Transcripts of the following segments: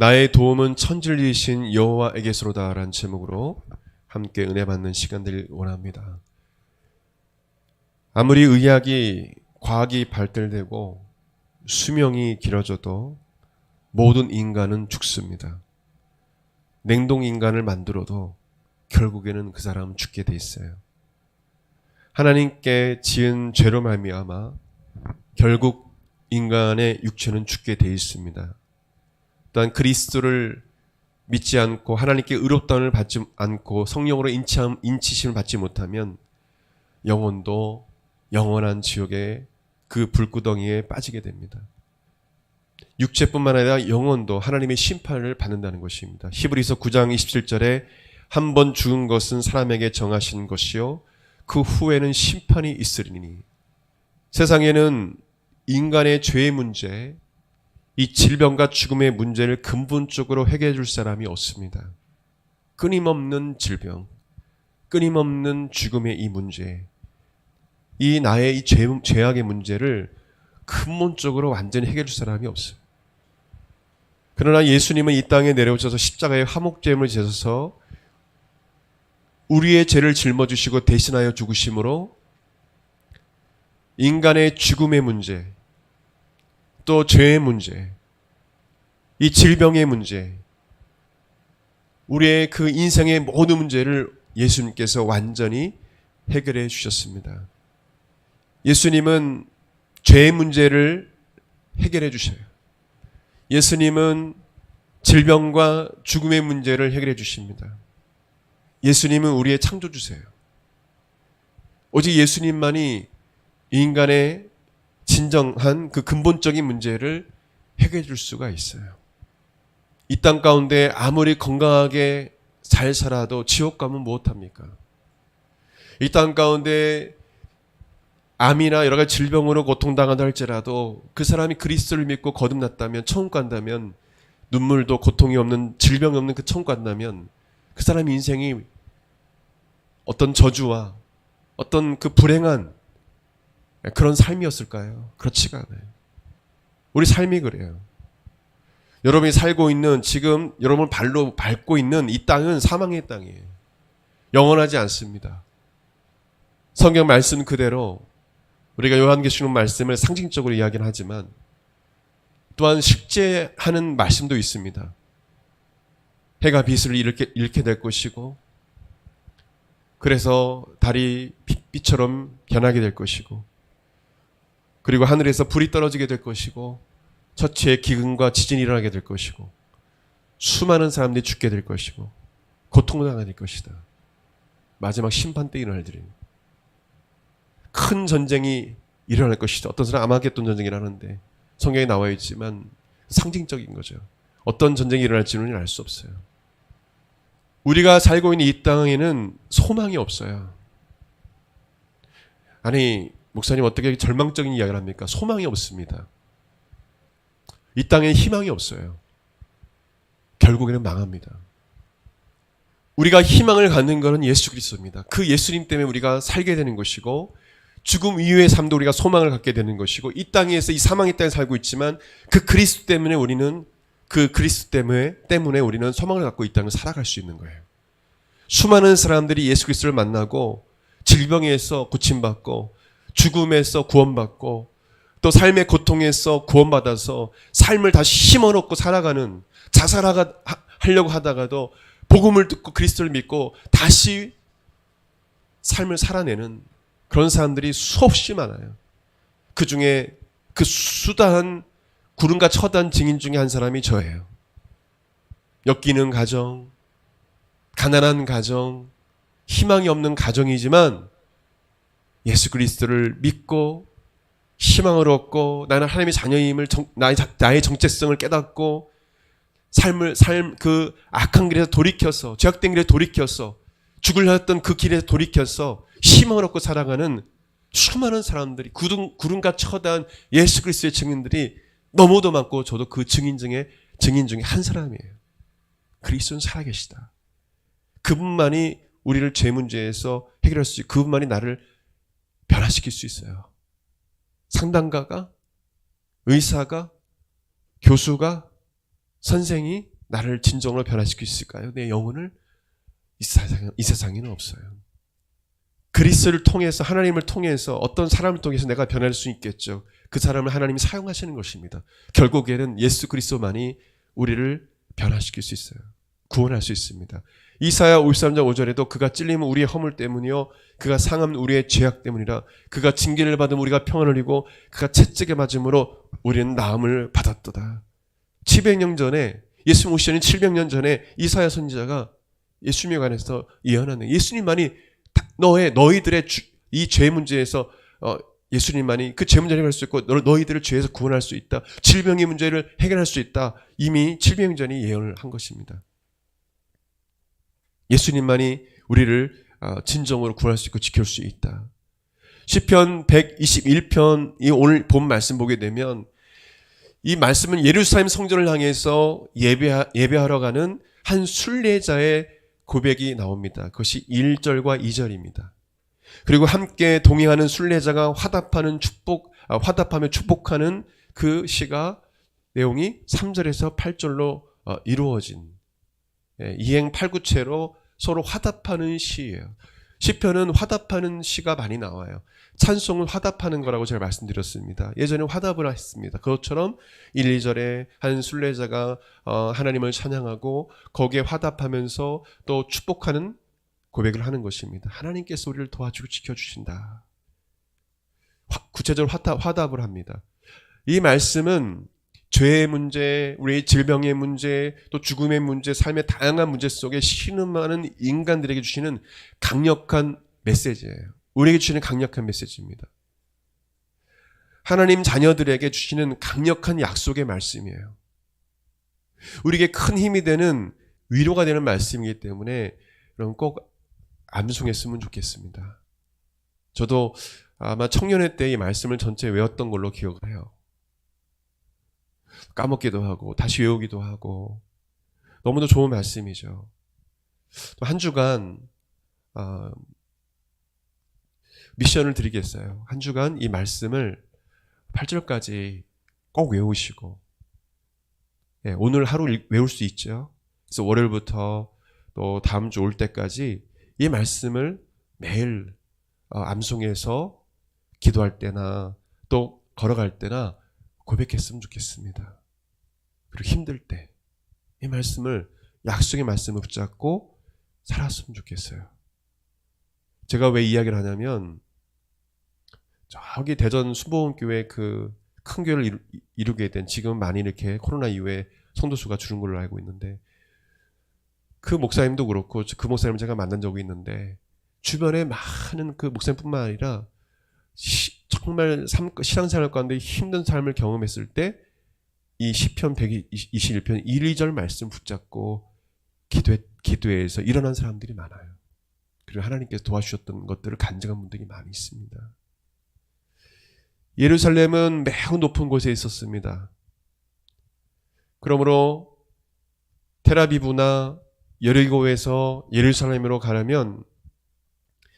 나의 도움은 천진리신 여호와에게서로다 라는 제목으로 함께 은혜 받는 시간들을 원합니다. 아무리 의학이 과학이 발달되고 수명이 길어져도 모든 인간은 죽습니다. 냉동 인간을 만들어도 결국에는 그 사람은 죽게 돼 있어요. 하나님께 지은 죄로 말미암아 결국 인간의 육체는 죽게 돼 있습니다. 또한 그리스도를 믿지 않고 하나님께 의롭다함을 받지 않고 성령으로 인치심을 받지 못하면 영혼도 영원한 지옥의 그 불구덩이에 빠지게 됩니다. 육체뿐만 아니라 영혼도 하나님의 심판을 받는다는 것입니다. 히브리서 9장 27절에 한 번 죽은 것은 사람에게 정하신 것이요 그 후에는 심판이 있으리니. 세상에는 인간의 죄의 문제, 이 질병과 죽음의 문제를 근본적으로 해결해 줄 사람이 없습니다. 끊임없는 질병, 끊임없는 죽음의 이 문제, 이 나의 이 죄악의 문제를 근본적으로 완전히 해결해 줄 사람이 없어요. 그러나 예수님은 이 땅에 내려오셔서 십자가의 화목제물을 지셔서 우리의 죄를 짊어지시고 대신하여 죽으심으로 인간의 죽음의 문제, 또 죄의 문제, 이 질병의 문제, 우리의 그 인생의 모든 문제를 예수님께서 완전히 해결해 주셨습니다. 예수님은 죄의 문제를 해결해 주셔요. 예수님은 질병과 죽음의 문제를 해결해 주십니다. 예수님은 우리의 창조주세요. 오직 예수님만이 인간의 진정한 그 근본적인 문제를 해결해 줄 수가 있어요. 이 땅 가운데 아무리 건강하게 잘 살아도 지옥 가면 무엇합니까? 이 땅 가운데 암이나 여러 가지 질병으로 고통당한다 할지라도 그 사람이 그리스도를 믿고 거듭났다면, 천국 간다면, 눈물도 고통이 없는, 질병이 없는 그 천국 간다면 그 사람의 인생이 어떤 저주와 어떤 그 불행한 그런 삶이었을까요? 그렇지가 않아요. 우리 삶이 그래요. 여러분이 살고 있는, 지금 여러분 발로 밟고 있는 이 땅은 사망의 땅이에요. 영원하지 않습니다. 성경 말씀 그대로 우리가 요한계시록 말씀을 상징적으로 이야기는 하지만 또한 실제하는 말씀도 있습니다. 해가 빛을 잃게 될 것이고, 그래서 달이 빛처럼 변하게 될 것이고, 그리고 하늘에서 불이 떨어지게 될 것이고, 처치에 기근과 지진이 일어나게 될 것이고, 수많은 사람들이 죽게 될 것이고, 고통당하게 될 것이다. 마지막 심판 때 일어날 일입니다. 큰 전쟁이 일어날 것이다. 어떤 사람은 아마겟돈 전쟁이라는데 성경에 나와 있지만 상징적인 거죠. 어떤 전쟁이 일어날지는 알 수 없어요. 우리가 살고 있는 이 땅에는 소망이 없어요. 아니, 목사님 어떻게 절망적인 이야기를 합니까? 소망이 없습니다. 이 땅에 희망이 없어요. 결국에는 망합니다. 우리가 희망을 갖는 것은 예수 그리스도입니다. 그 예수님 때문에 우리가 살게 되는 것이고, 죽음 이후의 삶도 우리가 소망을 갖게 되는 것이고, 이 땅에서 이 사망의 땅에 살고 있지만 그 그리스도 때문에 우리는, 그 그리스도 때문에 우리는 소망을 갖고 이 땅을 살아갈 수 있는 거예요. 수많은 사람들이 예수 그리스도를 만나고 질병에서 고침받고 죽음에서 구원받고 또 삶의 고통에서 구원받아서 삶을 다시 힘어놓고 살아가는, 자살하려고 하다가도 복음을 듣고 그리스도를 믿고 다시 삶을 살아내는 그런 사람들이 수없이 많아요. 그 중에 그 수다한 구름과 처단 증인 중에 한 사람이 저예요. 엮이는 가정, 가난한 가정, 희망이 없는 가정이지만 예수 그리스도를 믿고 희망을 얻고 나는 하나님의 자녀임을, 나의 정체성을 깨닫고 그 악한 길에서 돌이켜서, 죄악된 길에 돌이켜서, 죽으려 했던 그 길에 돌이켜서 희망을 얻고 살아가는 수많은 사람들이, 구름과 처단 예수 그리스도의 증인들이 너무도 많고, 저도 그 증인 중에 한 사람이에요. 그리스도는 살아계시다. 그분만이 우리를 죄 문제에서 해결할 수 있고, 그분만이 나를 변화시킬 수 있어요. 상담가가, 의사가, 교수가, 선생이 나를 진정으로 변화시킬 수 있을까요? 내 영혼을? 이 세상에는 없어요. 그리스도를 통해서, 하나님을 통해서, 어떤 사람을 통해서 내가 변할 수 있겠죠. 그 사람을 하나님이 사용하시는 것입니다. 결국에는 예수 그리스도만이 우리를 변화시킬 수 있어요. 구원할 수 있습니다. 이사야 53장 5절에도 그가 찔림은 우리의 허물 때문이요 그가 상함은 우리의 죄악 때문이라. 그가 징계를 받으면 우리가 평안을 이고 그가 채찍에 맞음으로 우리는 나음을 받았도다. 700년 전에, 예수님 오시기 전에 700년 전에 이사야 선지자가 예수님에 관해서 예언하는, 예수님만이 너희들의 이 죄 문제에서 예수님만이 그 죄 문제를 해결할 수 있고 너희들을 죄에서 구원할 수 있다. 질병의 문제를 해결할 수 있다. 이미 700년 전에 예언을 한 것입니다. 예수님만이 우리를 진정으로 구할 수 있고 지킬 수 있다. 시편 121편이 오늘 본 말씀 보게 되면 이 말씀은 예루살렘 성전을 향해서 예배하러 가는 한 순례자의 고백이 나옵니다. 그것이 1절과 2절입니다. 그리고 함께 동행하는 순례자가 화답하며 축복하는 그 시가 내용이 3절에서 8절로 이루어진 이행팔구체로 서로 화답하는 시예요. 시편은 화답하는 시가 많이 나와요. 찬송은 화답하는 거라고 제가 말씀드렸습니다. 예전에 화답을 했습니다. 그것처럼 1, 2절에 한 순례자가 하나님을 찬양하고 거기에 화답하면서 또 축복하는 고백을 하는 것입니다. 하나님께서 우리를 도와주고 지켜주신다. 구체적으로 화답을 합니다. 이 말씀은 죄의 문제, 우리의 질병의 문제, 또 죽음의 문제, 삶의 다양한 문제 속에 신음하는 인간들에게 주시는 강력한 메시지예요. 우리에게 주시는 강력한 메시지입니다. 하나님 자녀들에게 주시는 강력한 약속의 말씀이에요. 우리에게 큰 힘이 되는, 위로가 되는 말씀이기 때문에 여러분 꼭 암송했으면 좋겠습니다. 저도 아마 청년회 때 이 말씀을 전체 외웠던 걸로 기억을 해요. 까먹기도 하고 다시 외우기도 하고 너무도 좋은 말씀이죠. 또 한 주간 미션을 드리겠어요. 한 주간 이 말씀을 8절까지 꼭 외우시고, 오늘 하루 외울 수 있죠. 그래서 월요일부터 또 다음 주 올 때까지 이 말씀을 매일 암송해서 기도할 때나 또 걸어갈 때나 고백했으면 좋겠습니다. 그리고 힘들 때 이 말씀을, 약속의 말씀을 붙잡고 살았으면 좋겠어요. 제가 왜 이야기를 하냐면 저기 대전 수보원교회 그 큰 교회를 이루게 된, 지금 많이 이렇게 코로나 이후에 성도 수가 줄은 걸로 알고 있는데, 그 목사님도 그렇고 그 목사님 제가 만난 적이 있는데 주변에 많은 그 목사님뿐만 아니라 정말 신앙생활 가운데 힘든 삶을 경험했을 때 이 시편 121편 1, 2절 말씀 붙잡고 기도해서 일어난 사람들이 많아요. 그리고 하나님께서 도와주셨던 것들을 간증한 분들이 많이 있습니다. 예루살렘은 매우 높은 곳에 있었습니다. 그러므로 텔아비브나 여리고에서 예루살렘으로 가려면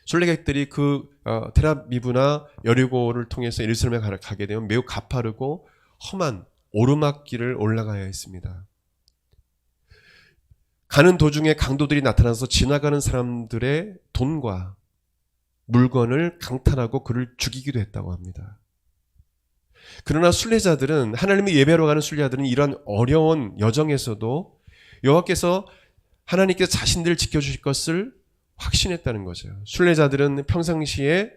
순례객들이 그 텔아비브나 여리고를 통해서 예루살렘에 가게 되면 매우 가파르고 험한 오르막길을 올라가야 했습니다. 가는 도중에 강도들이 나타나서 지나가는 사람들의 돈과 물건을 강탈하고 그를 죽이기도 했다고 합니다. 그러나 순례자들은, 하나님의 예배하러 가는 순례자들은 이런 어려운 여정에서도 여호와께서, 하나님께서 자신들을 지켜주실 것을 확신했다는 거죠. 순례자들은 평상시에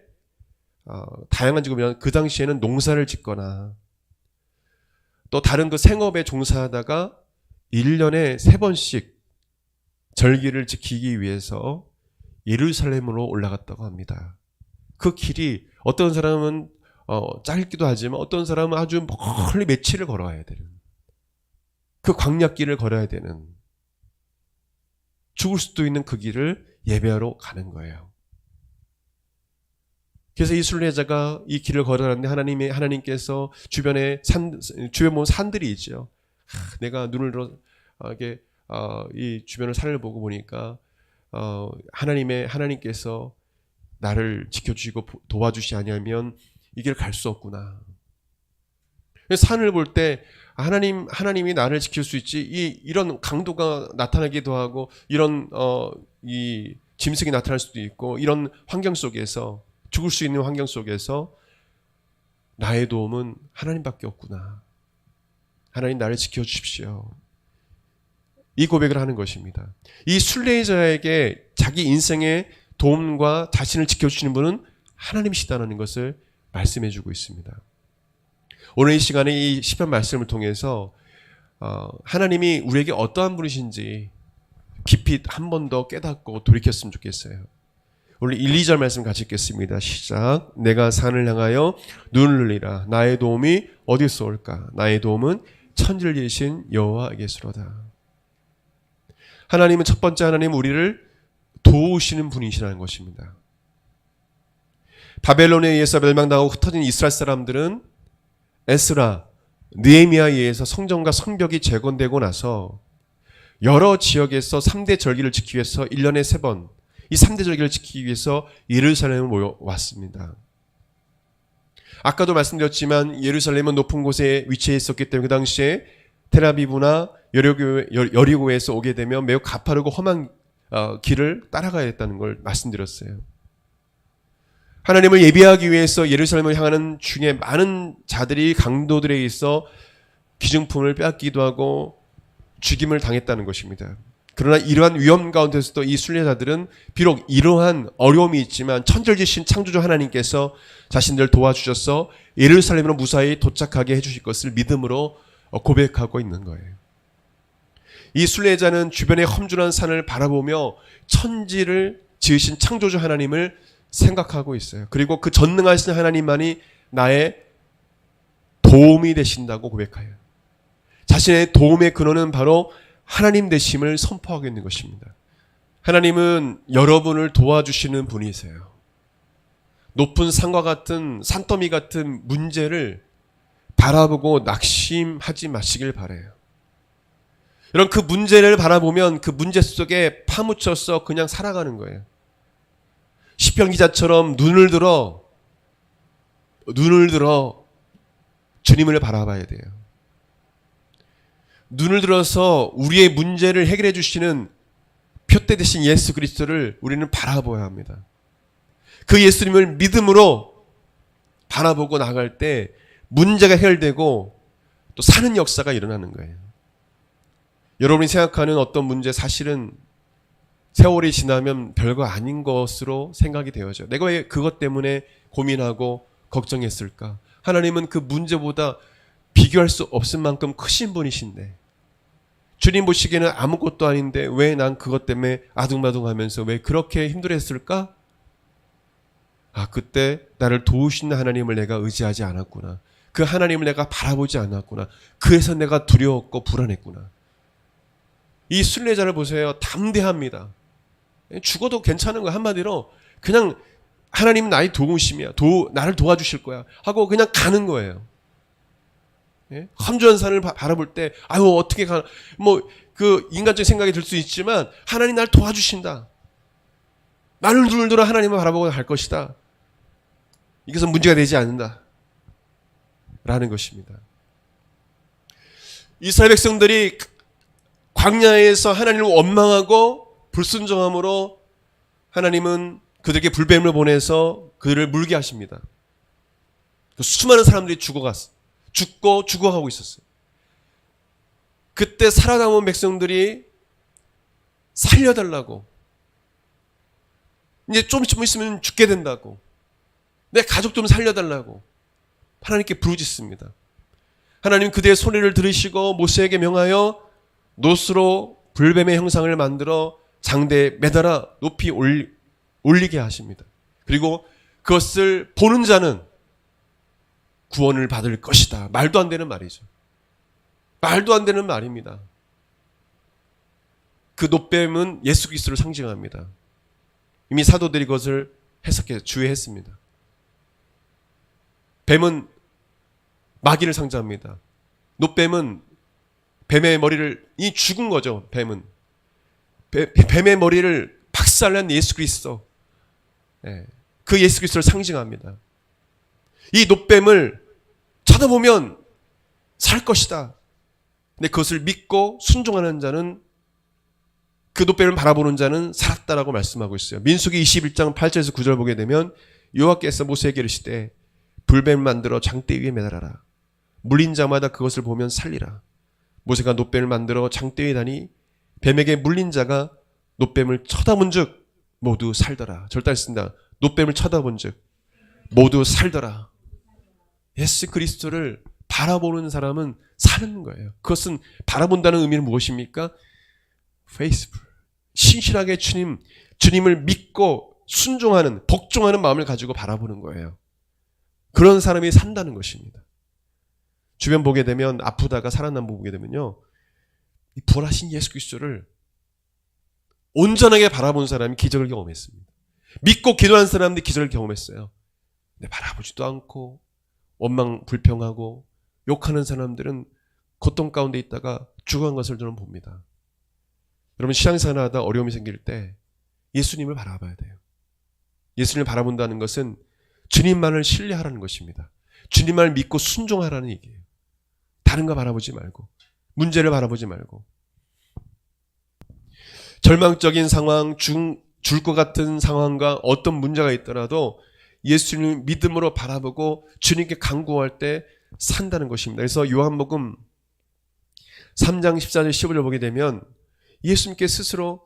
다양한 직업이나 그 당시에는 농사를 짓거나 또 다른 그 생업에 종사하다가 1년에 3번씩 절기를 지키기 위해서 예루살렘으로 올라갔다고 합니다. 그 길이 어떤 사람은 짧기도 하지만 어떤 사람은 아주 멀리 며칠을 걸어야 되는, 그 광야길을 걸어야 되는, 죽을 수도 있는 그 길을 예배하러 가는 거예요. 그래서 이 순례자가 이 길을 걸어가는데 하나님께서 주변에 주변 보면 산들이 있죠. 내가 눈을 들어 이 주변의 산을 보고 보니까 하나님께서 나를 지켜주시고 도와주시 아니하면 이 길을 갈 수 없구나. 산을 볼 때 하나님이 나를 지킬 수 있지. 이런 강도가 나타나기도 하고 이런 이 짐승이 나타날 수도 있고 이런 환경 속에서 죽을 수 있는 환경 속에서 나의 도움은 하나님밖에 없구나. 하나님 나를 지켜주십시오. 이 고백을 하는 것입니다. 이 순례자에게 자기 인생의 도움과 자신을 지켜주시는 분은 하나님이시다는 것을 말씀해주고 있습니다. 오늘 이 시간에 이 시편 말씀을 통해서 하나님이 우리에게 어떠한 분이신지 깊이 한 번 더 깨닫고 돌이켰으면 좋겠어요. 오늘 1, 2절 말씀 같이 읽겠습니다. 시작. 내가 산을 향하여 눈을 늘리라. 나의 도움이 어디서 올까? 나의 도움은 천지를 지으신 여호와에게서로다. 하나님은 첫 번째 하나님 우리를 도우시는 분이시라는 것입니다. 바벨론에 의해서 멸망당하고 흩어진 이스라엘 사람들은 에스라, 느헤미야에 의해서 성전과 성벽이 재건되고 나서 여러 지역에서 3대 절기를 지키기 위해서 1년에 3번 이 3대 절기를 지키기 위해서 예루살렘을 모여왔습니다. 아까도 말씀드렸지만 예루살렘은 높은 곳에 위치해 있었기 때문에 그 당시에 텔아비브나 여리고에서 오게 되면 매우 가파르고 험한 길을 따라가야 했다는 걸 말씀드렸어요. 하나님을 예배하기 위해서 예루살렘을 향하는 중에 많은 자들이 강도들에 의해서 기증품을 빼앗기도 하고 죽임을 당했다는 것입니다. 그러나 이러한 위험 가운데서도 이 순례자들은 비록 이러한 어려움이 있지만 천지를 지으신 창조주 하나님께서 자신들을 도와주셔서 예루살렘으로 무사히 도착하게 해주실 것을 믿음으로 고백하고 있는 거예요. 이 순례자는 주변의 험준한 산을 바라보며 천지를 지으신 창조주 하나님을 생각하고 있어요. 그리고 그 전능하신 하나님만이 나의 도움이 되신다고 고백해요. 자신의 도움의 근원은 바로 하나님 되심을 선포하고 있는 것입니다. 하나님은 여러분을 도와주시는 분이세요. 높은 산과 같은 산더미 같은 문제를 바라보고 낙심하지 마시길 바라요. 여러분 그 문제를 바라보면 그 문제 속에 파묻혀서 그냥 살아가는 거예요. 시편 기자처럼 눈을 들어 주님을 바라봐야 돼요. 눈을 들어서 우리의 문제를 해결해 주시는 표대 되신 예수 그리스도를 우리는 바라봐야 합니다. 그 예수님을 믿음으로 바라보고 나갈 때 문제가 해결되고 또 사는 역사가 일어나는 거예요. 여러분이 생각하는 어떤 문제 사실은 세월이 지나면 별거 아닌 것으로 생각이 되어져요. 내가 왜 그것 때문에 고민하고 걱정했을까? 하나님은 그 문제보다 비교할 수 없을 만큼 크신 분이신데 주님 보시기에는 아무것도 아닌데 왜 난 그것 때문에 아둥바둥하면서 왜 그렇게 힘들었을까? 그때 나를 도우시는 하나님을 내가 의지하지 않았구나. 그 하나님을 내가 바라보지 않았구나. 그래서 내가 두려웠고 불안했구나. 이 순례자를 보세요. 담대합니다. 죽어도 괜찮은 거야. 한마디로 그냥 하나님은 나의 도우심이야. 나를 도와주실 거야 하고 그냥 가는 거예요. 예? 험준한 산을 바라볼 때 어떻게 가나 그 인간적인 생각이 들 수 있지만 하나님 나를 도와주신다. 나를 눈을 들어 하나님을 바라보고 갈 것이다. 이것은 문제가 되지 않는다 라는 것입니다. 이스라엘 백성들이 광야에서 하나님을 원망하고 불순종함으로 하나님은 그들에게 불뱀을 보내서 그들을 물게 하십니다. 수많은 사람들이 죽고 죽어가고 있었어요. 그때 살아남은 백성들이 살려달라고, 이제 좀 있으면 죽게 된다고, 내 가족 좀 살려달라고 하나님께 부르짖습니다. 하나님 그들의 소리를 들으시고 모세에게 명하여 놋으로 불뱀의 형상을 만들어 장대에 매달아 높이 올리게 하십니다. 그리고 그것을 보는 자는 구원을 받을 것이다. 말도 안 되는 말이죠. 말도 안 되는 말입니다. 그 놋뱀은 예수 그리스도를 상징합니다. 이미 사도들이 그것을 해석해 주의했습니다. 뱀은 마귀를 상징합니다. 놋뱀은 뱀의 머리를 죽은 거죠. 뱀의 머리를 박살낸 예수 그리스도, 그 예수 그리스도를 상징합니다. 이 놋뱀을 쳐다보면 살 것이다. 근데 그것을 믿고 순종하는 자는, 그 놋뱀을 바라보는 자는 살았다라고 말씀하고 있어요. 민수기 21장 8절에서 9절 보게 되면 여호와께서 모세에게 이르시되 불뱀을 만들어 장대 위에 매달아라. 물린 자마다 그것을 보면 살리라. 모세가 놋뱀을 만들어 장대 위에 다니 뱀에게 물린 자가 놋뱀을 쳐다본즉 모두 살더라. 절단했습니다. 놋뱀을 쳐다본즉 모두 살더라. 예수 그리스도를 바라보는 사람은 사는 거예요. 그것은 바라본다는 의미는 무엇입니까? faithful. 신실하게 주님을 믿고 순종하는, 복종하는 마음을 가지고 바라보는 거예요. 그런 사람이 산다는 것입니다. 주변 보게 되면, 아프다가 살아난 분 보게 되면요, 이 부활하신 예수 그리스도를 온전하게 바라본 사람이 기적을 경험했습니다. 믿고 기도한 사람들이 기적을 경험했어요. 근데 바라보지도 않고 원망 불평하고 욕하는 사람들은 고통 가운데 있다가 죽어간 것을 저는 봅니다. 여러분, 신앙생활하다 어려움이 생길 때 예수님을 바라봐야 돼요. 예수님을 바라본다는 것은 주님만을 신뢰하라는 것입니다. 주님만을 믿고 순종하라는 얘기예요. 다른 거 바라보지 말고, 문제를 바라보지 말고. 절망적인 상황, 죽을 것 같은 상황과 어떤 문제가 있더라도 예수님을 믿음으로 바라보고 주님께 간구할 때 산다는 것입니다. 그래서 요한복음 3장 14절 15절 보게 되면 예수님께 스스로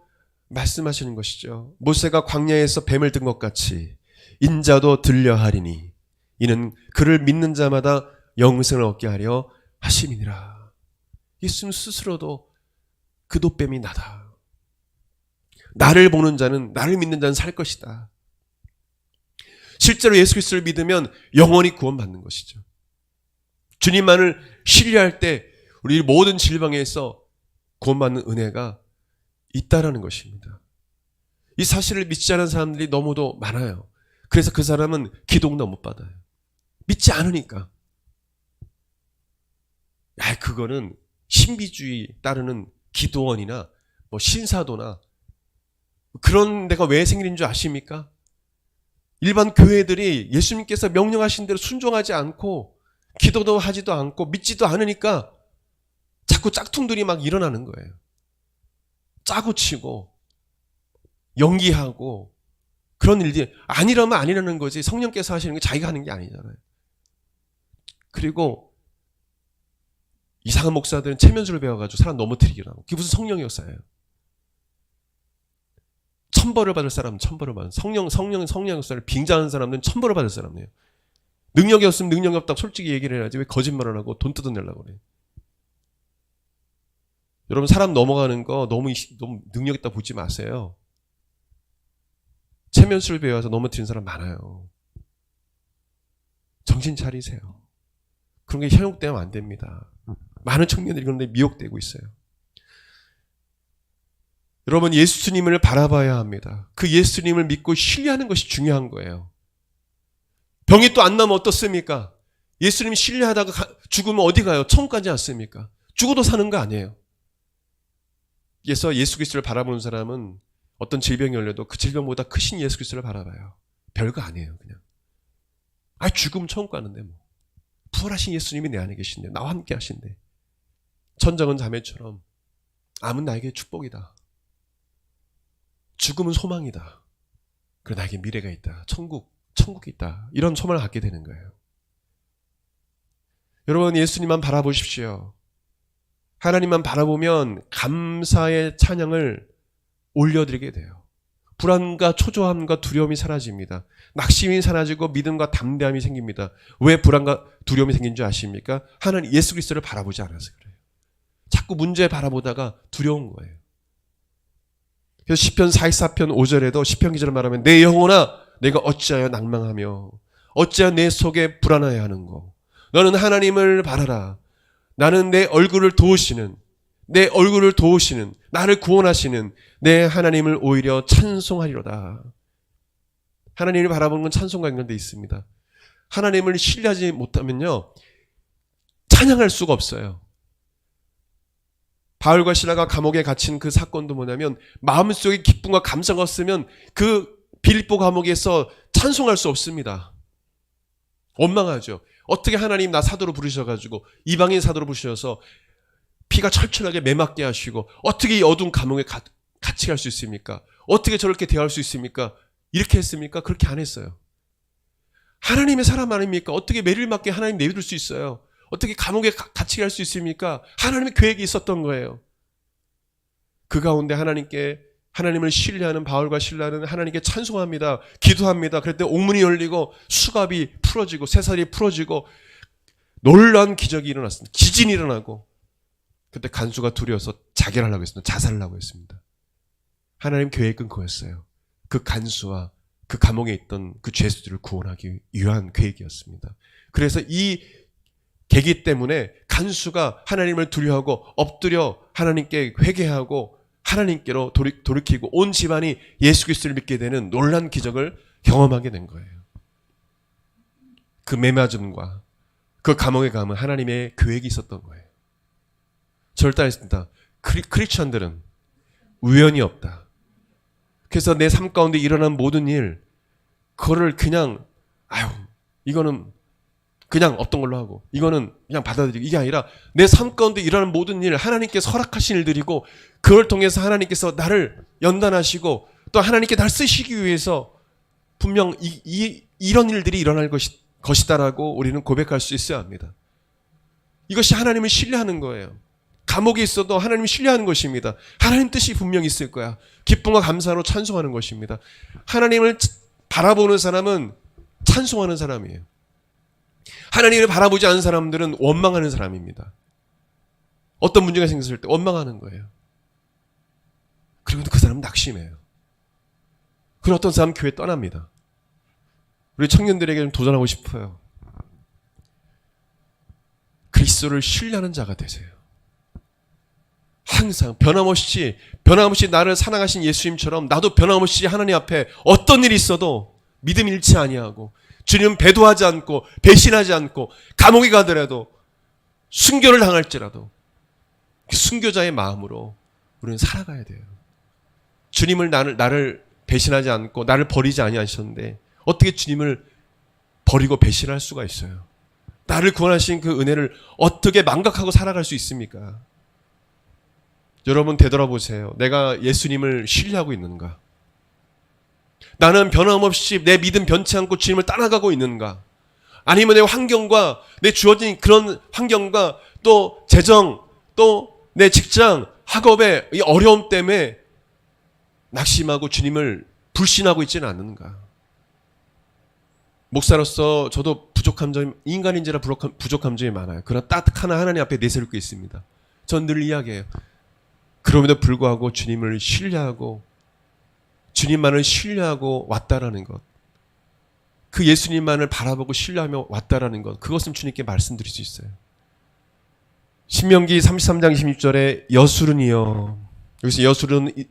말씀하시는 것이죠. 모세가 광야에서 뱀을 든 것 같이 인자도 들려하리니 이는 그를 믿는 자마다 영생을 얻게 하려 하심이니라. 예수님 스스로도 그 놋뱀이 나다. 나를 보는 자는, 나를 믿는 자는 살 것이다. 실제로 예수 그리스도를 믿으면 영원히 구원받는 것이죠. 주님만을 신뢰할 때 우리 모든 질병에서 구원받는 은혜가 있다라는 것입니다. 이 사실을 믿지 않은 사람들이 너무도 많아요. 그래서 그 사람은 기도응답 못 받아요. 믿지 않으니까. 그거는 신비주의 따르는 기도원이나 뭐 신사도나 그런 데가 왜 생기는 줄 아십니까? 일반 교회들이 예수님께서 명령하신 대로 순종하지 않고 기도도 하지도 않고 믿지도 않으니까 자꾸 짝퉁들이 막 일어나는 거예요. 짜고 치고 연기하고 그런 일들이 아니라면 아니라는 거지, 성령께서 하시는 게 자기가 하는 게 아니잖아요. 그리고 이상한 목사들은 체면술을 배워가지고 사람 넘어뜨리기로 하고, 그게 무슨 성령 역사예요. 천벌을 받을 사람은 천벌을 받는, 성령 역사를 빙자하는 사람들은 천벌을 받을 사람이에요. 능력이 없으면 능력이 없다고 솔직히 얘기를 해야지 왜 거짓말을 하고 돈 뜯어내려고 그래. 여러분, 사람 넘어가는 거 너무 능력 있다 보지 마세요. 체면술 배워서 넘어뜨린 사람 많아요. 정신 차리세요. 그런 게 현혹되면 안 됩니다. 많은 청년들이 그런데 미혹되고 있어요. 여러분, 예수님을 바라봐야 합니다. 그 예수님을 믿고 신뢰하는 것이 중요한 거예요. 병이 또 안 나면 어떻습니까? 예수님 신뢰하다가 죽으면 어디 가요? 천국 가지 않습니까? 죽어도 사는 거 아니에요. 그래서 예수 그리스도를 바라보는 사람은 어떤 질병이 걸려도 그 질병보다 크신 예수 그리스도를 바라봐요. 별거 아니에요, 그냥. 죽으면 천국 가는데 뭐. 부활하신 예수님이 내 안에 계신데, 나와 함께 하신데. 천정은 자매처럼 암은 나에게 축복이다. 죽음은 소망이다. 그래, 나에게 미래가 있다. 천국이 있다. 이런 소망을 갖게 되는 거예요. 여러분, 예수님만 바라보십시오. 하나님만 바라보면 감사의 찬양을 올려드리게 돼요. 불안과 초조함과 두려움이 사라집니다. 낙심이 사라지고 믿음과 담대함이 생깁니다. 왜 불안과 두려움이 생긴 줄 아십니까? 하나님 예수 그리스도를 바라보지 않아서 그래요. 자꾸 문제 바라보다가 두려운 거예요. 그래서 시편 44편 5절에도 시편 기자를 말하면 내 영혼아 내가 어찌하여 낭망하며 어찌하여 내 속에 불안하여 하는고 너는 하나님을 바라라. 나는 내 얼굴을 도우시는 나를 구원하시는 내 하나님을 오히려 찬송하리로다. 하나님을 바라보는 건 찬송과 연관되어 있습니다. 하나님을 신뢰하지 못하면요 찬양할 수가 없어요. 바울과 시라가 감옥에 갇힌 그 사건도 뭐냐면 마음속에 기쁨과 감사가 없으면 그 빌립보 감옥에서 찬송할 수 없습니다. 원망하죠. 어떻게 하나님 나 사도로 부르셔가지고 이방인 사도로 부르셔서 피가 철철하게 매맞게 하시고 어떻게 이 어두운 감옥에 같이 갈 수 있습니까? 어떻게 저렇게 대할 수 있습니까? 이렇게 했습니까? 그렇게 안 했어요. 하나님의 사람 아닙니까? 어떻게 매를 맞게 하나님 내버릴 수 있어요? 어떻게 감옥에 같이 갈 수 있습니까? 하나님의 계획이 있었던 거예요. 그 가운데 하나님을 신뢰하는 바울과 실라는 하나님께 찬송합니다. 기도합니다. 그랬더니 옥문이 열리고 수갑이 풀어지고 쇠살이 풀어지고 놀라운 기적이 일어났습니다. 지진이 일어나고 그때 간수가 두려워서 자결하려고 했습니다. 자살하려고 했습니다. 하나님 계획은 그거였어요. 그 간수와 그 감옥에 있던 그 죄수들을 구원하기 위한 계획이었습니다. 그래서 이 계기 때문에 간수가 하나님을 두려워하고 엎드려 하나님께 회개하고 하나님께로 돌이키고 온 집안이 예수 그리스도를 믿게 되는 놀라운 기적을 경험하게 된 거예요. 그 매맞음과 그 감옥에 가면 하나님의 계획이 있었던 거예요. 절대했습니다. 크리스천들은 우연이 없다. 그래서 내 삶 가운데 일어난 모든 일, 그거를 그냥 이거는 그냥 없던 걸로 하고 이거는 그냥 받아들이고 이게 아니라 내 삶 가운데 일어나는 모든 일 하나님께서 허락하신 일들이고 그걸 통해서 하나님께서 나를 연단하시고 또 하나님께 날 쓰시기 위해서 분명 이런 일들이 일어날 것이다라고 우리는 고백할 수 있어야 합니다. 이것이 하나님을 신뢰하는 거예요. 감옥에 있어도 하나님을 신뢰하는 것입니다. 하나님 뜻이 분명히 있을 거야. 기쁨과 감사로 찬송하는 것입니다. 하나님을 바라보는 사람은 찬송하는 사람이에요. 하나님을 바라보지 않는 사람들은 원망하는 사람입니다. 어떤 문제가 생겼을 때 원망하는 거예요. 그리고 그 사람은 낙심해요. 그리고 어떤 사람은 교회 떠납니다. 우리 청년들에게 좀 도전하고 싶어요. 그리스도를 신뢰하는 자가 되세요. 항상 변함없이 나를 사랑하신 예수님처럼 나도 변함없이 하나님 앞에 어떤 일이 있어도 믿음 잃지 아니하고 주님 배도하지 않고 배신하지 않고 감옥에 가더라도 순교를 당할지라도 순교자의 마음으로 우리는 살아가야 돼요. 주님을 나를 배신하지 않고 나를 버리지 아니하셨는데 어떻게 주님을 버리고 배신할 수가 있어요? 나를 구원하신 그 은혜를 어떻게 망각하고 살아갈 수 있습니까? 여러분 되돌아보세요. 내가 예수님을 신뢰하고 있는가? 나는 변함없이 내 믿음 변치 않고 주님을 따라가고 있는가? 아니면 내 환경과 내 주어진 그런 환경과 또 재정 또 내 직장 학업의 이 어려움 때문에 낙심하고 주님을 불신하고 있지는 않는가? 목사로서 저도 부족한 점, 인간인지라 부족한 점이 많아요. 그러나 따뜻한 하나님 앞에 내세울 게 있습니다. 전 늘 이야기해요. 그럼에도 불구하고 주님을 신뢰하고 주님만을 신뢰하고 왔다라는 것, 그 예수님만을 바라보고 신뢰하며 왔다라는 것, 그것은 주님께 말씀드릴 수 있어요. 신명기 33장 26절에 여술은이여, 여기서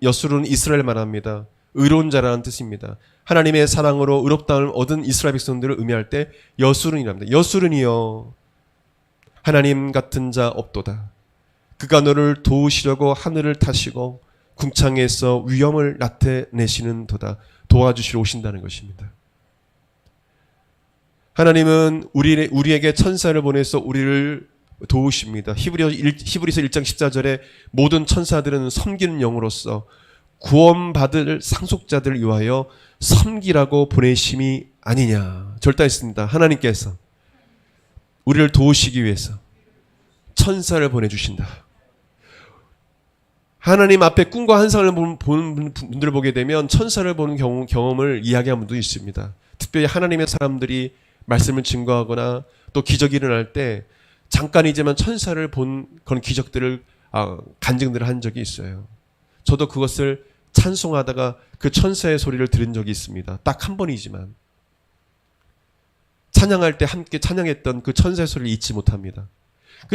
여술은 이스라엘 말합니다. 의로운 자라는 뜻입니다. 하나님의 사랑으로 의롭다움을 얻은 이스라엘 백성들을 의미할 때 여술은이랍니다. 여술은이여, 하나님 같은 자 없도다. 그가 너를 도우시려고 하늘을 타시고 궁창에서 위엄을 나타내시는 도다. 도와주시러 오신다는 것입니다. 하나님은 우리에게 천사를 보내서 우리를 도우십니다. 히브리서 1장 14절에 모든 천사들은 섬기는 영으로서 구원받을 상속자들을 위하여 섬기라고 보내심이 아니냐. 절대했습니다. 하나님께서 우리를 도우시기 위해서 천사를 보내주신다. 하나님 앞에 꿈과 환상을 보는 분들을 보게 되면 천사를 보는 경험을 이야기하는 분도 있습니다. 특별히 하나님의 사람들이 말씀을 증거하거나 또 기적이 일어날 때 잠깐이지만 천사를 본 그런 기적들을 간증들을 한 적이 있어요. 저도 그것을 찬송하다가 그 천사의 소리를 들은 적이 있습니다. 딱 한 번이지만 찬양할 때 함께 찬양했던 그 천사의 소리를 잊지 못합니다.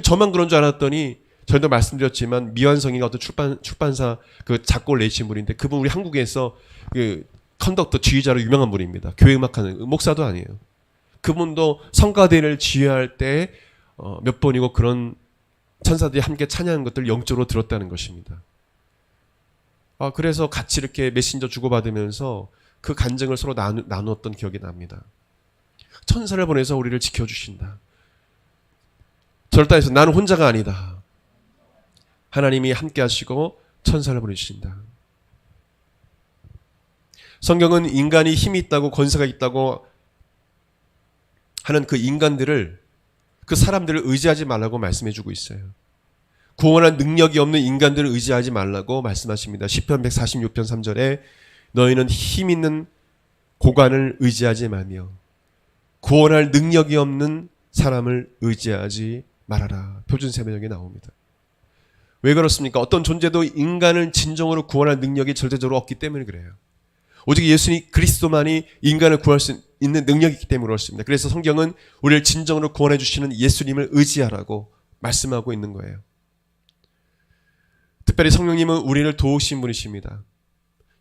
저만 그런 줄 알았더니 저희도 말씀드렸지만 미완성이가 어떤 출판사 그 작곡을 내신 분인데 그분 우리 한국에서 그 컨덕터 지휘자로 유명한 분입니다. 교회 음악하는 목사도 아니에요. 그분도 성가대를 지휘할 때 몇 번이고 그런 천사들이 함께 찬양한 것들을 영적으로 들었다는 것입니다. 그래서 같이 이렇게 메신저 주고받으면서 그 간증을 서로 나누었던 기억이 납니다. 천사를 보내서 우리를 지켜주신다. 절단에서 나는 혼자가 아니다. 하나님이 함께 하시고 천사를 보내주신다. 성경은 인간이 힘이 있다고 권세가 있다고 하는 그 인간들을, 그 사람들을 의지하지 말라고 말씀해주고 있어요. 구원할 능력이 없는 인간들을 의지하지 말라고 말씀하십니다. 시편 146편 3절에 너희는 힘 있는 고관을 의지하지 말며 구원할 능력이 없는 사람을 의지하지 말아라. 표준 세번역에 나옵니다. 왜 그렇습니까? 어떤 존재도 인간을 진정으로 구원할 능력이 절대적으로 없기 때문에 그래요. 오직 예수님 그리스도만이 인간을 구할 수 있는 능력이 있기 때문에 그렇습니다. 그래서 성경은 우리를 진정으로 구원해 주시는 예수님을 의지하라고 말씀하고 있는 거예요. 특별히 성령님은 우리를 도우신 분이십니다.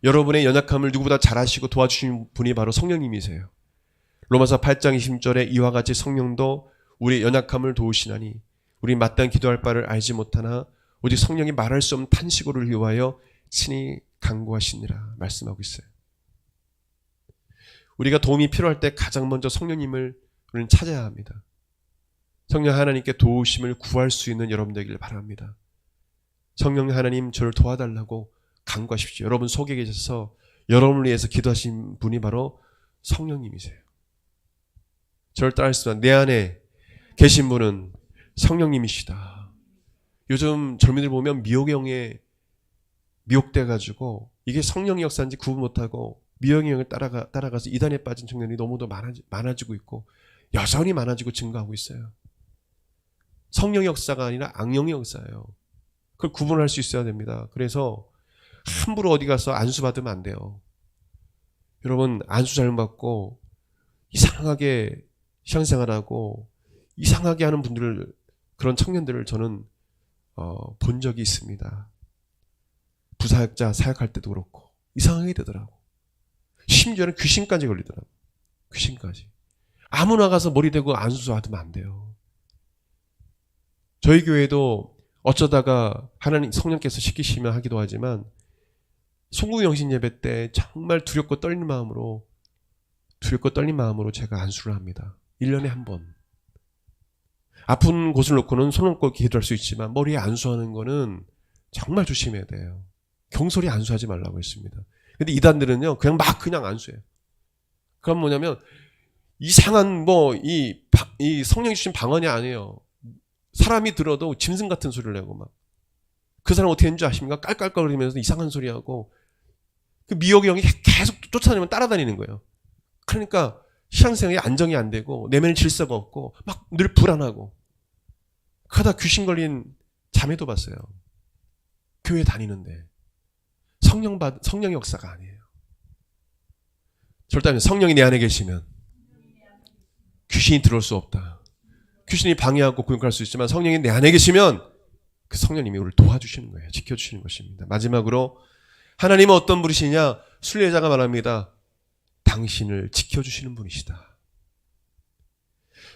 여러분의 연약함을 누구보다 잘 아시고 도와주신 분이 바로 성령님이세요. 로마서 8장 20절에 이와 같이 성령도 우리의 연약함을 도우시나니 우리 마땅히 기도할 바를 알지 못하나 오직 성령이 말할 수 없는 탄식으로 위하여 친히 간구하시니라 말씀하고 있어요. 우리가 도움이 필요할 때 가장 먼저 성령님을 우리는 찾아야 합니다. 성령 하나님께 도우심을 구할 수 있는 여러분 되기를 바랍니다. 성령 하나님 저를 도와달라고 간구하십시오. 여러분 속에 계셔서 여러분을 위해서 기도하신 분이 바로 성령님이세요. 저를 따르시면 내 안에 계신 분은 성령님이시다. 요즘 젊은이들 보면 미혹의 미혹돼가지고 이게 성령의 역사인지 구분 못하고 미혹의 영을 따라가서 이단에 빠진 청년이 너무도 많아지고 있고 여전히 많아지고 증가하고 있어요. 성령의 역사가 아니라 악령의 역사예요. 그걸 구분할 수 있어야 됩니다. 그래서 함부로 어디 가서 안수 받으면 안 돼요. 여러분 안수 잘못 받고 이상하게 신앙생활하고 이상하게 하는 분들을, 그런 청년들을 저는 본 적이 있습니다. 부사역자 사역할 때도 그렇고 이상하게 되더라고. 심지어는 귀신까지 걸리더라고. 귀신까지. 아무나 가서 머리 대고 안수 받으면 안 돼요. 저희 교회도 어쩌다가 하나님 성령께서 시키시면 하기도 하지만 송구영신 예배 때 정말 두렵고 떨린 마음으로 제가 안수를 합니다. 1년에 한 번. 아픈 곳을 놓고는 손 얹고 기도할 수 있지만 머리에 안수하는 거는 정말 조심해야 돼요. 경솔히 안수하지 말라고 했습니다. 근데 이단들은요 그냥 안수해요. 그럼 뭐냐면 이상한 이 성령이 주신 방언이 아니에요. 사람이 들어도 짐승 같은 소리를 내고 막. 그 사람 어떻게 했는지 아십니까? 깔깔거리면서 이상한 소리하고 그 미혹의 영이 계속 쫓아다니면 따라다니는 거예요. 그러니까 신앙생활이 안정이 안 되고 내면의 질서가 없고 막 늘 불안하고 그러다 귀신 걸린 자매도 봤어요. 교회 다니는데 성령의 역사가 아니에요. 절대 성령이 내 안에 계시면 귀신이 들어올 수 없다. 귀신이 방해하고 구역할 수 있지만 성령이 내 안에 계시면 그 성령님이 우리를 도와주시는 거예요. 지켜주시는 것입니다. 마지막으로 하나님은 어떤 분이시냐? 순례자가 말합니다. 당신을 지켜주시는 분이시다.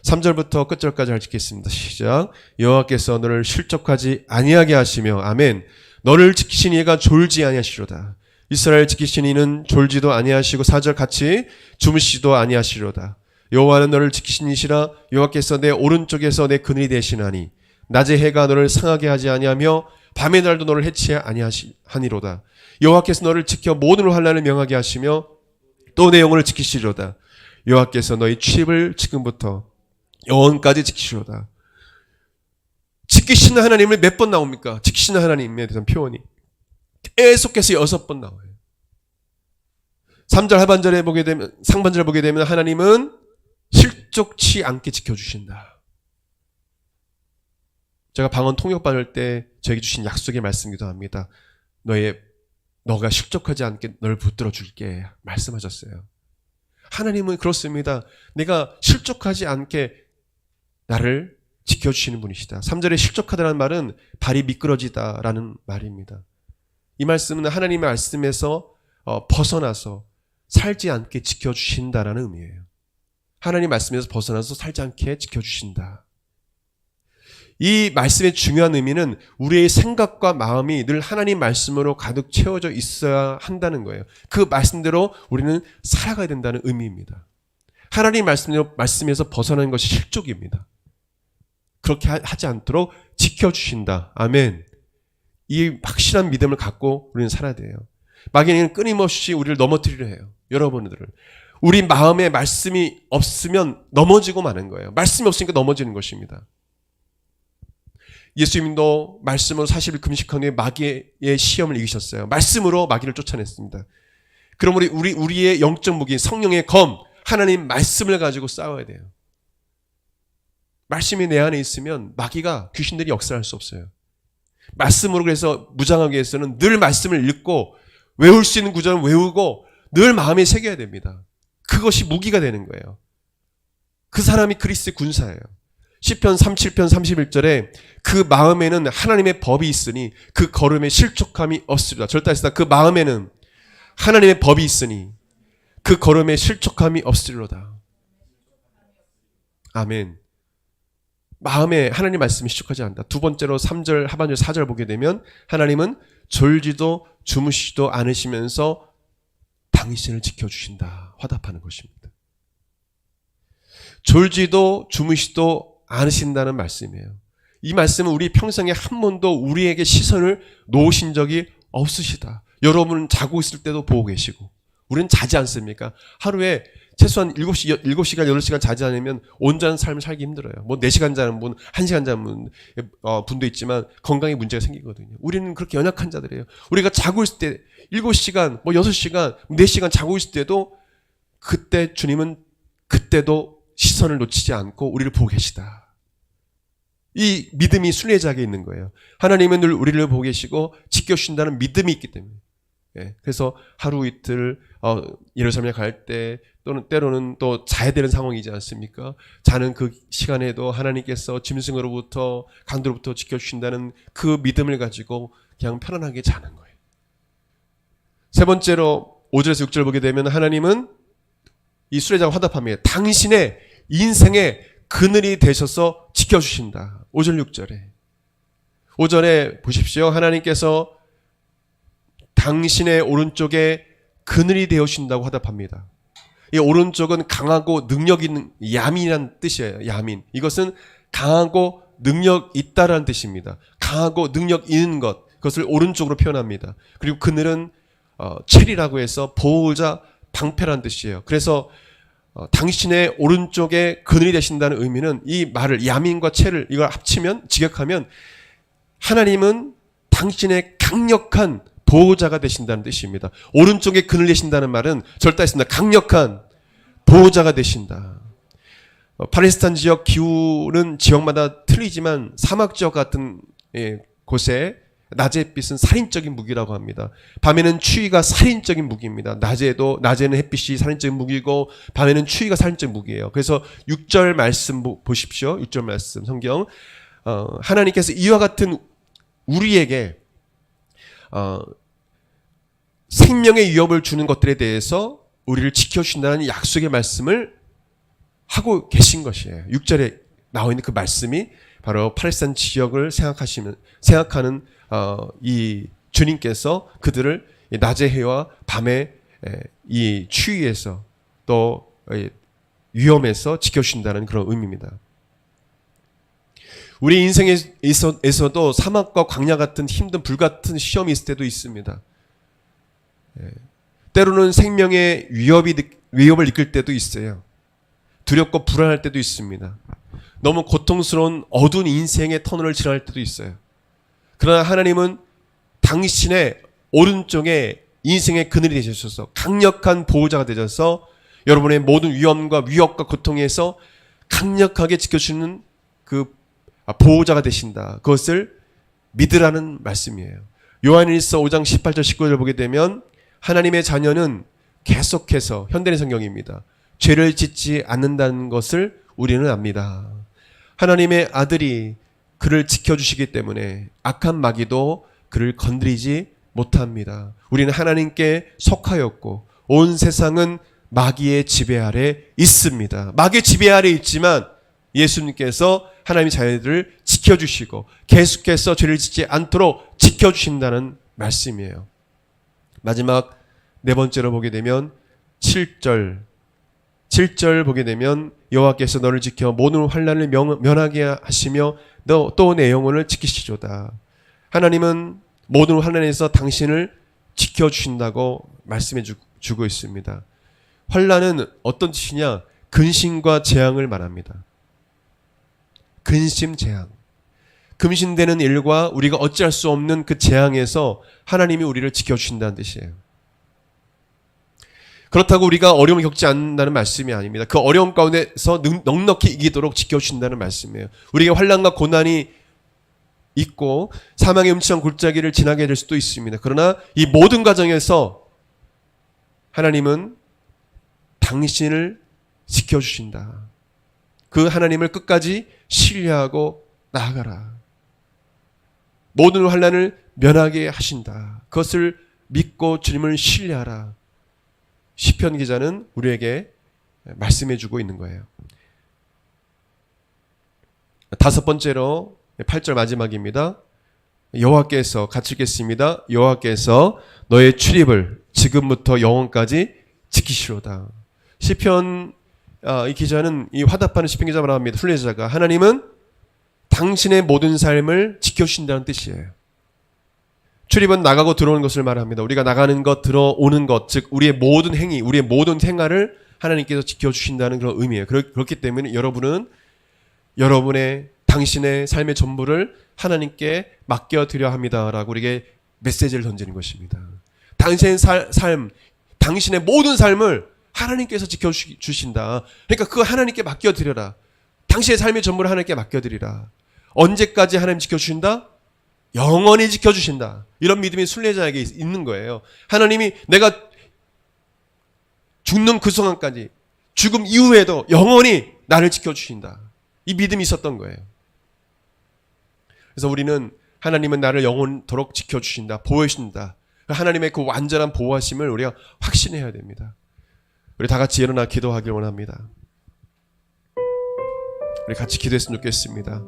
3절부터 끝절까지 읽겠습니다. 시작. 여호와께서 너를 실족하지 아니하게 하시며 아멘. 너를 지키신 이가 졸지 아니하시로다. 이스라엘 지키신 이는 졸지도 아니하시고 4절 같이 주무시지도 아니하시로다. 여호와는 너를 지키신 이시라. 여호와께서 내 오른쪽에서 내 그늘이 되시나니 낮에 해가 너를 상하게 하지 아니하며 밤의 날도 너를 해치지 아니하니로다. 여호와께서 너를 지켜 모든 환난을 명하게 하시며 또 내 영혼을 지키시리로다. 여호와께서 너희 출입을 지금부터 영원까지 지키시리로다. 지키시는 하나님을 몇 번 나옵니까? 지키시는 하나님에 대한 표현이 계속해서 6번 나와요. 3절 하반절에 보게 되면, 상반절에 보게 되면 하나님은 실족치 않게 지켜주신다. 제가 방언 통역 받을 때 저에게 주신 약속의 말씀이기도 합니다. 너가 실족하지 않게 널 붙들어 줄게 말씀하셨어요. 하나님은 그렇습니다. 내가 실족하지 않게 나를 지켜주시는 분이시다. 3절에 실족하다라는 말은 발이 미끄러지다라는 말입니다. 이 말씀은 하나님의 말씀에서 벗어나서 살지 않게 지켜주신다라는 의미예요. 하나님 말씀에서 벗어나서 살지 않게 지켜주신다. 이 말씀의 중요한 의미는 우리의 생각과 마음이 늘 하나님 말씀으로 가득 채워져 있어야 한다는 거예요. 그 말씀대로 우리는 살아가야 된다는 의미입니다. 하나님 말씀에서 벗어나는 것이 실족입니다. 그렇게 하지 않도록 지켜주신다. 아멘. 이 확실한 믿음을 갖고 우리는 살아야 돼요. 마귀는 끊임없이 우리를 넘어뜨리려 해요. 여러분들을. 우리 마음에 말씀이 없으면 넘어지고 마는 거예요. 말씀이 없으니까 넘어지는 것입니다. 예수님도 말씀으로 40일 금식한 후에 마귀의 시험을 이기셨어요. 말씀으로 마귀를 쫓아냈습니다. 그럼 우리의 영적 무기, 성령의 검, 하나님 말씀을 가지고 싸워야 돼요. 말씀이 내 안에 있으면 마귀가, 귀신들이 역사할 수 없어요. 말씀으로 그래서 무장하기 위해서는 늘 말씀을 읽고 외울 수 있는 구절은 외우고 늘 마음에 새겨야 됩니다. 그것이 무기가 되는 거예요. 그 사람이 그리스도의 군사예요. 시편 37편 31절에 그 마음에는 하나님의 법이 있으니 그 걸음에 실족함이 없으리라. 절대하시다. 그 마음에는 하나님의 법이 있으니 그 걸음에 실족함이 없으리로다. 아멘. 마음에 하나님 말씀이 실족하지 않는다. 두 번째로 3절 하반절 4절 보게 되면 하나님은 졸지도 주무시지도 않으시면서 당신을 지켜주신다. 화답하는 것입니다. 졸지도 주무시지도 않으신다는 말씀이에요. 이 말씀은 우리 평생에 한 번도 우리에게 시선을 놓으신 적이 없으시다. 여러분은 자고 있을 때도 보고 계시고 우리는 자지 않습니까? 하루에 최소한 7시간, 8시간 자지 않으면 온전한 삶을 살기 힘들어요. 뭐 4시간 자는 분, 1시간 자는 분도 있지만 건강에 문제가 생기거든요. 우리는 그렇게 연약한 자들이에요. 우리가 자고 있을 때 7시간, 뭐 6시간, 4시간 자고 있을 때도 그때 주님은 그때도 시선을 놓치지 않고 우리를 보고 계시다. 이 믿음이 순례자에게 있는 거예요. 하나님은 늘 우리를 보고 계시고 지켜주신다는 믿음이 있기 때문에. 그래서 하루 이틀 예루살렘에 갈 때 또는 때로는 또 자야 되는 상황이지 않습니까? 자는 그 시간에도 하나님께서 짐승으로부터 강도로부터 지켜주신다는 그 믿음을 가지고 그냥 편안하게 자는 거예요. 세 번째로 5절에서 6절 보게 되면 하나님은 이 순례자가 화답합니다. 당신의 인생의 그늘이 되셔서 지켜주신다. 5절 6절에 5절에 보십시오. 하나님께서 당신의 오른쪽에 그늘이 되어주신다고 화답합니다. 이 오른쪽은 강하고 능력 있는 야민이라는 뜻이에요. 야민. 이것은 강하고 능력 있다라는 뜻입니다. 강하고 능력 있는 것. 그것을 오른쪽으로 표현합니다. 그리고 그늘은 체리라고 해서 보호자, 방패라는 뜻이에요. 그래서 당신의 오른쪽에 그늘이 되신다는 의미는 이 말을 야민과 체를 이걸 합치면 직역하면 하나님은 당신의 강력한 보호자가 되신다는 뜻입니다. 오른쪽에 그늘 되신다는 말은 절대했습니다. 강력한 보호자가 되신다. 팔레스타인 지역 기후는 지역마다 틀리지만 사막 지역 같은 곳에 낮의 햇빛은 살인적인 무기라고 합니다. 밤에는 추위가 살인적인 무기입니다. 낮에는 햇빛이 살인적인 무기고 밤에는 추위가 살인적인 무기예요. 그래서 6절 말씀 보십시오. 6절 말씀 성경 하나님께서 이와 같은 우리에게 생명의 위협을 주는 것들에 대해서 우리를 지켜주신다는 약속의 말씀을 하고 계신 것이에요. 6절에 나와 있는 그 말씀이 바로 팔레스타인 지역을 생각하는 이 주님께서 그들을 낮의 해와 밤의 이 추위에서 또 위험에서 지켜주신다는 그런 의미입니다. 우리 인생에서도 사막과 광야 같은 힘든 불같은 시험이 있을 때도 있습니다. 때로는 생명의 위협을 느낄 때도 있어요. 두렵고 불안할 때도 있습니다. 너무 고통스러운 어두운 인생의 터널을 지나갈 때도 있어요. 그러나 하나님은 당신의 오른쪽에 인생의 그늘이 되셔서 강력한 보호자가 되셔서 여러분의 모든 위협과 고통에서 강력하게 지켜주는 그 보호자가 되신다. 그것을 믿으라는 말씀이에요. 요한일서 5장 18절 19절을 보게 되면 하나님의 자녀는 계속해서 현대인 성경입니다. 죄를 짓지 않는다는 것을 우리는 압니다. 하나님의 아들이 그를 지켜주시기 때문에 악한 마귀도 그를 건드리지 못합니다. 우리는 하나님께 속하였고 온 세상은 마귀의 지배 아래 있습니다. 마귀의 지배 아래 있지만 예수님께서 하나님의 자녀들을 지켜주시고 계속해서 죄를 짓지 않도록 지켜주신다는 말씀이에요. 마지막 네 번째로 보게 되면 7절 7절 보게 되면 여호와께서 너를 지켜 모든 환난을 면하게 하시며 너 또 내 영혼을 지키시도다. 하나님은 모든 환난에서 당신을 지켜주신다고 말씀해 주고 있습니다. 환난은 어떤 뜻이냐? 근심과 재앙을 말합니다. 근심, 재앙. 금신되는 일과 우리가 어찌할 수 없는 그 재앙에서 하나님이 우리를 지켜주신다는 뜻이에요. 그렇다고 우리가 어려움을 겪지 않는다는 말씀이 아닙니다. 그 어려움 가운데서 넉넉히 이기도록 지켜주신다는 말씀이에요. 우리가 환난과 고난이 있고 사망의 음침한 골짜기를 지나게 될 수도 있습니다. 그러나 이 모든 과정에서 하나님은 당신을 지켜주신다. 그 하나님을 끝까지 신뢰하고 나아가라. 모든 환난을 면하게 하신다. 그것을 믿고 주님을 신뢰하라. 시편 기자는 우리에게 말씀해 주고 있는 거예요. 다섯 번째로 8절 마지막입니다. 여호와께서 같이 읽겠습니다. 여호와께서 너의 출입을 지금부터 영원까지 지키시로다. 시편 이 기자는 이 화답하는 시편 기자 말합니다. 순례자가 하나님은 당신의 모든 삶을 지켜주신다는 뜻이에요. 출입은 나가고 들어오는 것을 말합니다. 우리가 나가는 것, 들어오는 것, 즉 우리의 모든 행위, 우리의 모든 생활을 하나님께서 지켜주신다는 그런 의미예요. 그렇기 때문에 여러분은 여러분의 당신의 삶의 전부를 하나님께 맡겨드려야 합니다라고 우리에게 메시지를 던지는 것입니다. 당신의 삶, 당신의 모든 삶을 하나님께서 지켜주신다. 그러니까 그거 하나님께 맡겨드려라. 당신의 삶의 전부를 하나님께 맡겨드리라. 언제까지 하나님 지켜주신다? 영원히 지켜주신다. 이런 믿음이 순례자에게 있는 거예요. 하나님이 내가 죽는 그 순간까지, 죽음 이후에도 영원히 나를 지켜주신다. 이 믿음이 있었던 거예요. 그래서 우리는 하나님은 나를 영원토록 지켜주신다, 보호해주신다. 하나님의 그 완전한 보호하심을 우리가 확신해야 됩니다. 우리 다 같이 일어나 기도하길 원합니다. 우리 같이 기도했으면 좋겠습니다.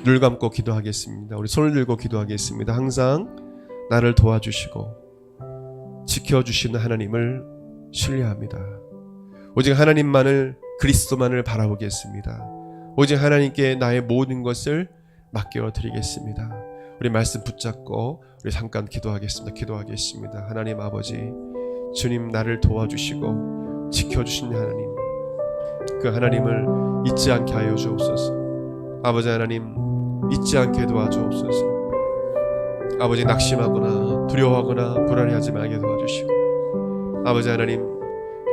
눈을 감고 기도하겠습니다. 우리 손을 들고 기도하겠습니다. 항상 나를 도와주시고 지켜주시는 하나님을 신뢰합니다. 오직 하나님만을, 그리스도만을 바라보겠습니다. 오직 하나님께 나의 모든 것을 맡겨드리겠습니다. 우리 말씀 붙잡고 우리 잠깐 기도하겠습니다. 기도하겠습니다. 하나님 아버지, 주님 나를 도와주시고 지켜주신 하나님, 그 하나님을 잊지 않게 하여 주옵소서. 아버지 하나님, 잊지 않게 도와주옵소서. 아버지, 낙심하거나 두려워하거나 불안해하지 말게 도와주시고, 아버지 하나님,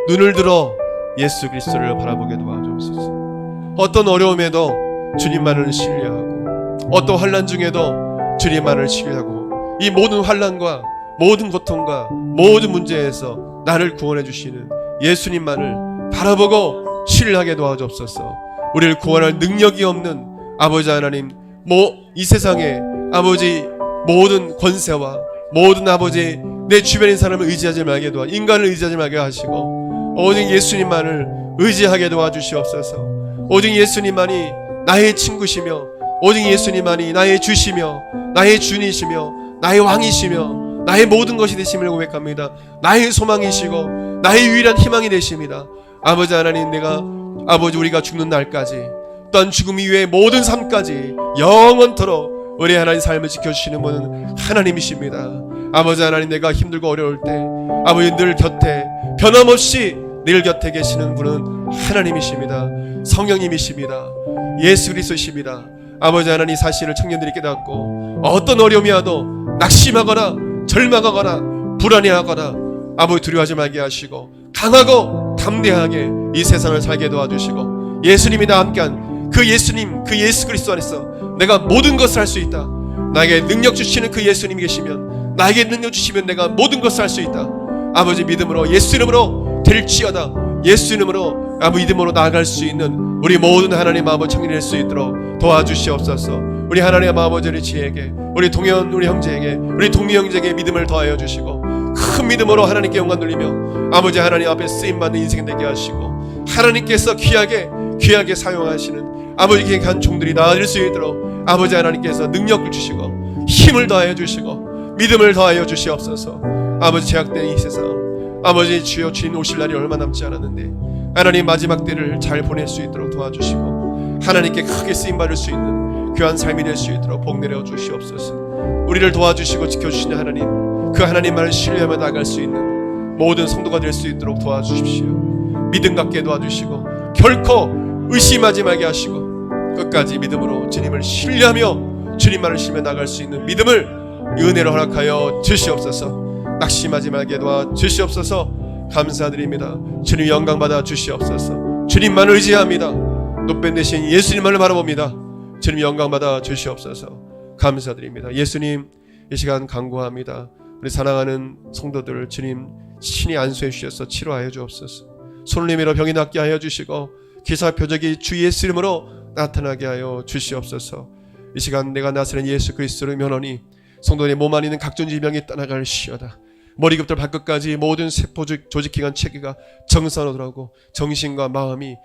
눈을 들어 예수 그리스도를 바라보게 도와주옵소서. 어떤 어려움에도 주님만을 신뢰하고, 어떤 환난 중에도 주님만을 신뢰하고, 이 모든 환난과 모든 고통과 모든 문제에서 나를 구원해 주시는 예수님만을 바라보고 신뢰하게 도와주옵소서. 우리를 구원할 능력이 없는 아버지 하나님, 이 세상에 아버지 모든 권세와 모든 아버지 내 주변의 사람을 의지하지 말게 인간을 의지하지 말게 하시고 오직 예수님만을 의지하게 도와주시옵소서. 오직 예수님만이 나의 친구시며, 오직 예수님만이 나의 주시며 나의 주님이시며 나의 왕이시며 나의 모든 것이 되심을 고백합니다. 나의 소망이시고 나의 유일한 희망이 되십니다. 아버지 하나님, 아버지 우리가 죽는 날까지, 또한 죽음 이후의 모든 삶까지 영원토록 우리 하나님 삶을 지켜주시는 분은 하나님이십니다. 아버지 하나님, 내가 힘들고 어려울 때 아버지 늘 곁에, 변함없이 늘 곁에 계시는 분은 하나님이십니다. 성령님이십니다. 예수 그리스도이십니다. 아버지 하나님, 사실을 청년들이 깨닫고 어떤 어려움이 와도 낙심하거나 절망하거나 불안해하거나 아버지 두려워하지 말게 하시고 강하고 담대하게 이 세상을 살게 도와주시고, 예수님이 나와 함께한 그 예수님, 그 예수 그리스도 안에서 내가 모든 것을 할 수 있다. 나에게 능력 주시는 그 예수님이 계시면, 나에게 능력 주시면 내가 모든 것을 할 수 있다. 아버지 믿음으로, 예수 이름으로 될지어다. 예수 이름으로 믿음으로 나아갈 수 있는 우리 모든 하나님 아버지 청년이 될 수 있도록 도와주시옵소서. 우리 하나님 아버지, 우리 지혜에게, 우리 동현 우리 형제에게, 우리 동미 형제에게 믿음을 더하여 주시고 큰 믿음으로 하나님께 영광 돌리며 아버지 하나님 앞에 쓰임받는 인생 되게 하시고, 하나님께서 귀하게 사용하시는 아버지 귀한 종들이 나아질 수 있도록 아버지 하나님께서 능력을 주시고 힘을 더하여 주시고 믿음을 더하여 주시옵소서. 아버지, 제약된 이 세상, 아버지 주여, 주님 오실 날이 얼마 남지 않았는데 하나님 마지막 때를 잘 보낼 수 있도록 도와주시고 하나님께 크게 쓰임받을 수 있는 귀한 삶이 될 수 있도록 복 내려 주시옵소서. 우리를 도와주시고 지켜주시는 하나님, 그 하나님만을 신뢰하며 나아갈 수 있는 모든 성도가 될 수 있도록 도와주십시오. 믿음 갖게 도와주시고 결코 의심하지 말게 하시고 끝까지 믿음으로 주님을 신뢰하며 주님만을 신뢰 나갈 수 있는 믿음을 은혜로 허락하여 주시옵소서. 낙심하지 말게 도와주시옵소서. 감사드립니다. 주님 영광 받아 주시옵소서. 주님만 의지합니다. 높은 대신 예수님만을 바라봅니다. 주님 영광 받아 주시옵소서. 감사드립니다. 예수님, 이 시간 간구합니다. 우리 사랑하는 성도들 주님 친히 안수해 주셔서 치료하여 주옵소서. 손을 내밀어 병이 낫게 하여 주시고 기사 표적이 주 예수 이름으로 나타나게 하여 주시옵소서. 이 시간 내가 나서는 예수 그리스도를 면하니 성도의 몸 안에 있는 각종 질병이 떠나갈 시어다. 머리부터 발끝까지 모든 세포 조직기관 체계가 정상으로 정신과 마음이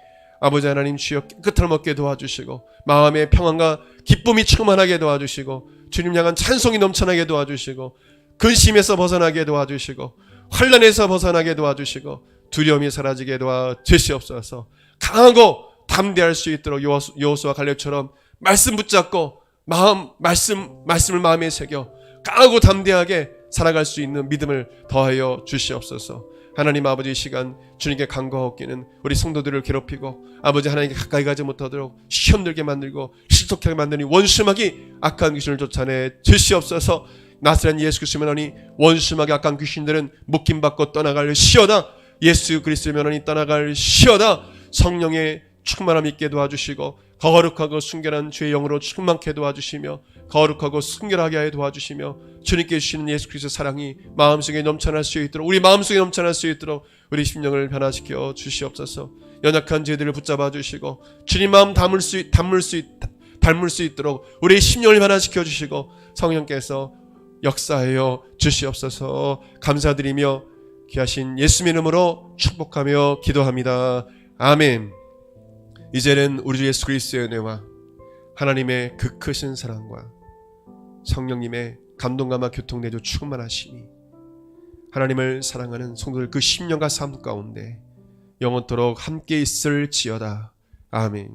아버지 하나님 주여 깨끗함을 먹게 도와주시고 마음의 평안과 기쁨이 충만하게 도와주시고 주님 향한 찬송이 넘쳐나게 도와주시고 근심에서 벗어나게 도와주시고 환난에서 벗어나게 도와주시고 두려움이 사라지게 도와주시옵소서. 강하고 담대할 수 있도록 여호수아 갈렙처럼 말씀 붙잡고 말씀을 마음에 새겨 강하고 담대하게 살아갈 수 있는 믿음을 더하여 주시옵소서. 하나님 아버지, 이 시간 주님께 간구하옵기는 우리 성도들을 괴롭히고 아버지 하나님께 가까이 가지 못하도록 시험 들게 만들고 실족하게 만드니 원수마귀 악한 귀신을 쫓아내 주시옵소서. 나사렛 예수 그리스도의 면허니 원수마귀 악한 귀신들은 묶임받고 떠나갈 시어다. 예수 그리스도의 면허니 떠나갈 시어다. 성령의 충만함 있게 도와주시고 거룩하고 순결한 주의 영으로 충만케 도와주시며 거룩하고 순결하게 하여 도와주시며 주님께 주시는 예수 그리스도의 사랑이 마음속에 넘쳐날 수 있도록 우리 마음속에 넘쳐날 수 있도록 우리 심령을 변화시켜 주시옵소서. 연약한 죄들을 붙잡아 주시고 주님 마음 닮을 수 있도록 우리의 심령을 변화시켜 주시고 성령께서 역사하여 주시옵소서. 감사드리며 귀하신 예수님 이름으로 축복하며 기도합니다. 아멘. 이제는 우리 주 예수 그리스도의 은혜와 하나님의 그 크신 사랑과 성령님의 감동감화 교통내조 충만하시니 하나님을 사랑하는 성도들 그 심령과 삶 가운데 영원토록 함께 있을지어다. 아멘.